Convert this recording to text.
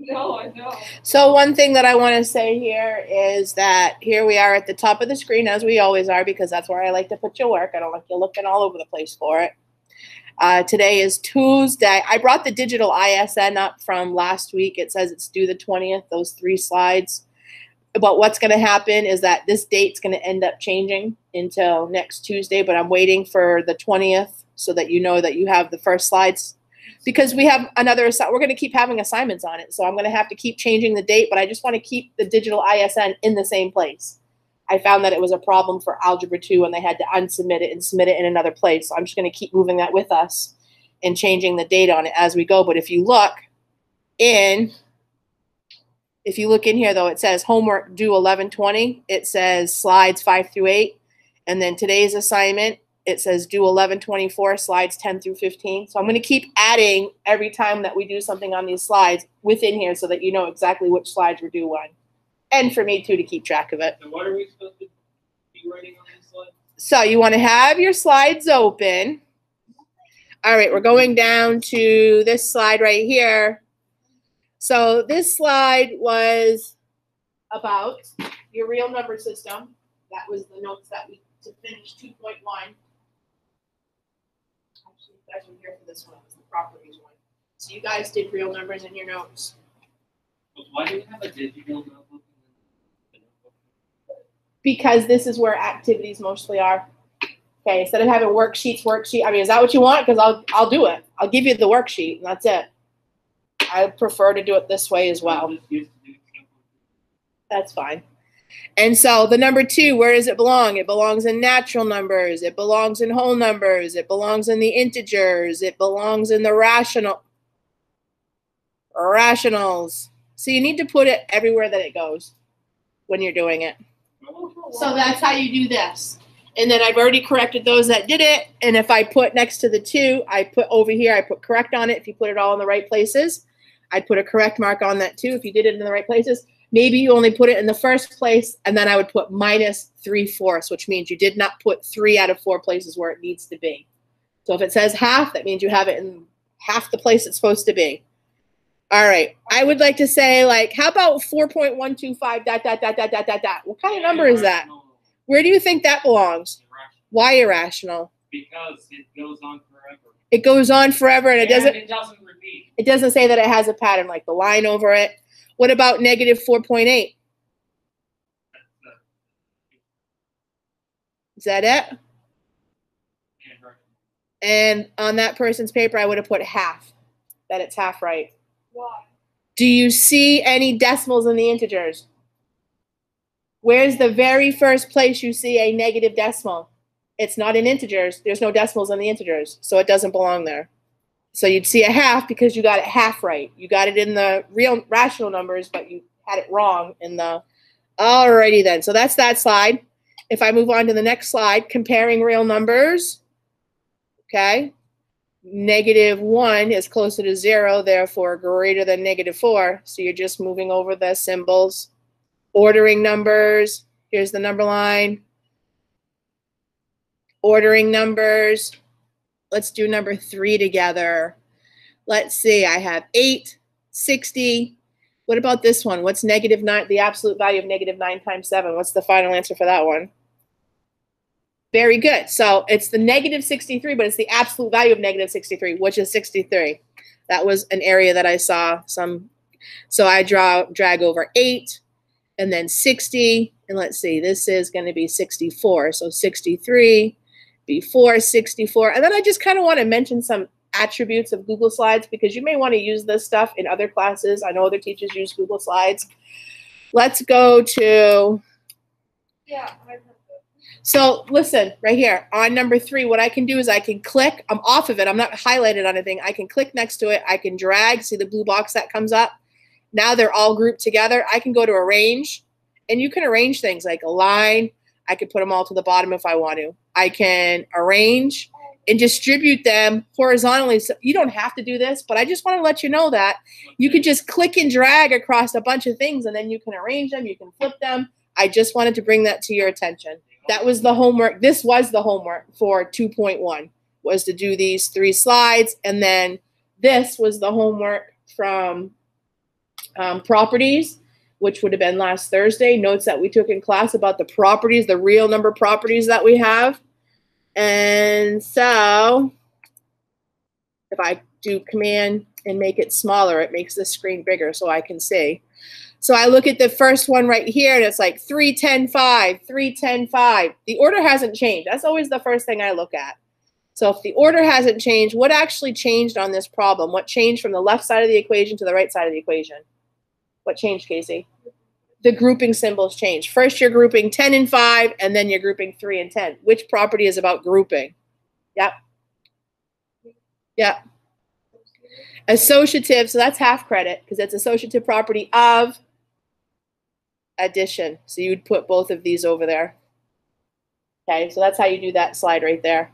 No, I know. So one thing that I want to say here is that here we are at the top of the screen, as we always are, because that's where I like to put your work. I don't like you looking all over the place for it. Today is Tuesday. I brought the digital ISN up from last week. It says it's due the 20th, those 3 slides. But what's going to happen is that this date's going to end up changing until next Tuesday, but I'm waiting for the 20th so that you know that you have the first slides, because we have another, we're going to keep having assignments on it. So I'm going to have to keep changing the date, but I just want to keep the digital ISN in the same place. I found that it was a problem for Algebra 2 and they had to unsubmit it and submit it in another place. So I'm just going to keep moving that with us and changing the date on it as we go. But if you look in here, though, it says homework due 11/20. It says slides 5 through 8. And then today's assignment, it says due 11/24, slides 10 through 15. So I'm going to keep adding every time that we do something on these slides within here so that you know exactly which slides we're due on. And for me, too, to keep track of it. And what are we supposed to be writing on these slides? So you want to have your slides open. All right, we're going down to this slide right here. So this slide was about your real number system. That was the notes that we to finish 2.1. Actually, you guys were here for this one. It was the properties one. So you guys did real numbers in your notes. But why do we have a digital notebook? Because this is where activities mostly are. Okay, instead of having worksheet. I mean, is that what you want? Because I'll do it. I'll give you the worksheet, and that's it. I prefer to do it this way as well. That's fine. And so the number 2, where does it belong? It belongs in natural numbers. It belongs in whole numbers. It belongs in the integers. It belongs in the rationals. So you need to put it everywhere that it goes when you're doing it. So that's how you do this. And then I've already corrected those that did it. And if I put next to the 2, I put over here, I put correct on it. If you put it all in the right places, I'd put a correct mark on that too. If you did it in the right places, maybe you only put it in the first place, and then I would put minus 3/4, which means you did not put 3 out of 4 places where it needs to be. So if it says half, that means you have it in half the place it's supposed to be. All right. I would like to say, like, how about 4.125 ... What kind of number is that? Where do you think that belongs? Irrational. Why irrational? Because it goes on forever. It goes on forever, and it doesn't repeat. It doesn't say that it has a pattern, like the line over it. What about negative 4.8? Is that it? And on that person's paper, I would have put half, that it's half right. Why? Do you see any decimals in the integers? Where's the very first place you see a negative decimal? It's not in integers. There's no decimals in the integers, so it doesn't belong there. So you'd see a half because you got it half right. You got it in the real rational numbers, but you had it wrong in the... Alrighty then. So that's that slide. If I move on to the next slide, comparing real numbers, okay, -1 is closer to 0, therefore greater than -4. So you're just moving over the symbols. Ordering numbers, here's the number line. Ordering numbers. Let's do number 3 together. Let's see, I have 8, 60. What about this one? What's -9, the absolute value of -9 times 7? What's the final answer for that one? Very good. So it's the -63, but it's the absolute value of -63, which is 63. That was an area that I saw some. So I drag over 8 and then 60. And let's see, this is going to be 64. So 63 before 64. And then I just kind of want to mention some attributes of Google Slides because you may want to use this stuff in other classes. I know other teachers use Google Slides. Let's go to... Yeah, So listen, right here, on number 3, what I can do is I can click. I'm off of it. I'm not highlighted on anything. I can click next to it. I can drag. See the blue box that comes up? Now they're all grouped together. I can go to arrange, and you can arrange things like a line. I could put them all to the bottom if I want to. I can arrange and distribute them horizontally. So you don't have to do this, but I just want to let you know that you can just click and drag across a bunch of things, and then you can arrange them. You can flip them. I just wanted to bring that to your attention. That was the homework. This was the homework for 2.1, was to do these 3 slides. And then this was the homework from properties, which would have been last Thursday, notes that we took in class about the properties, the real number of properties that we have. And so if I do command and make it smaller, it makes the screen bigger so I can see. So I look at the first one right here, and it's like 310.5, 310.5. The order hasn't changed. That's always the first thing I look at. So if the order hasn't changed, what actually changed on this problem? What changed from the left side of the equation to the right side of the equation? What changed, Casey? The grouping symbols changed. First you're grouping 10 and 5, and then you're grouping 3 and 10. Which property is about grouping? Yep. Yep. Associative, so that's half credit because it's associative property of addition. So you'd put both of these over there. Okay, so that's how you do that slide right there.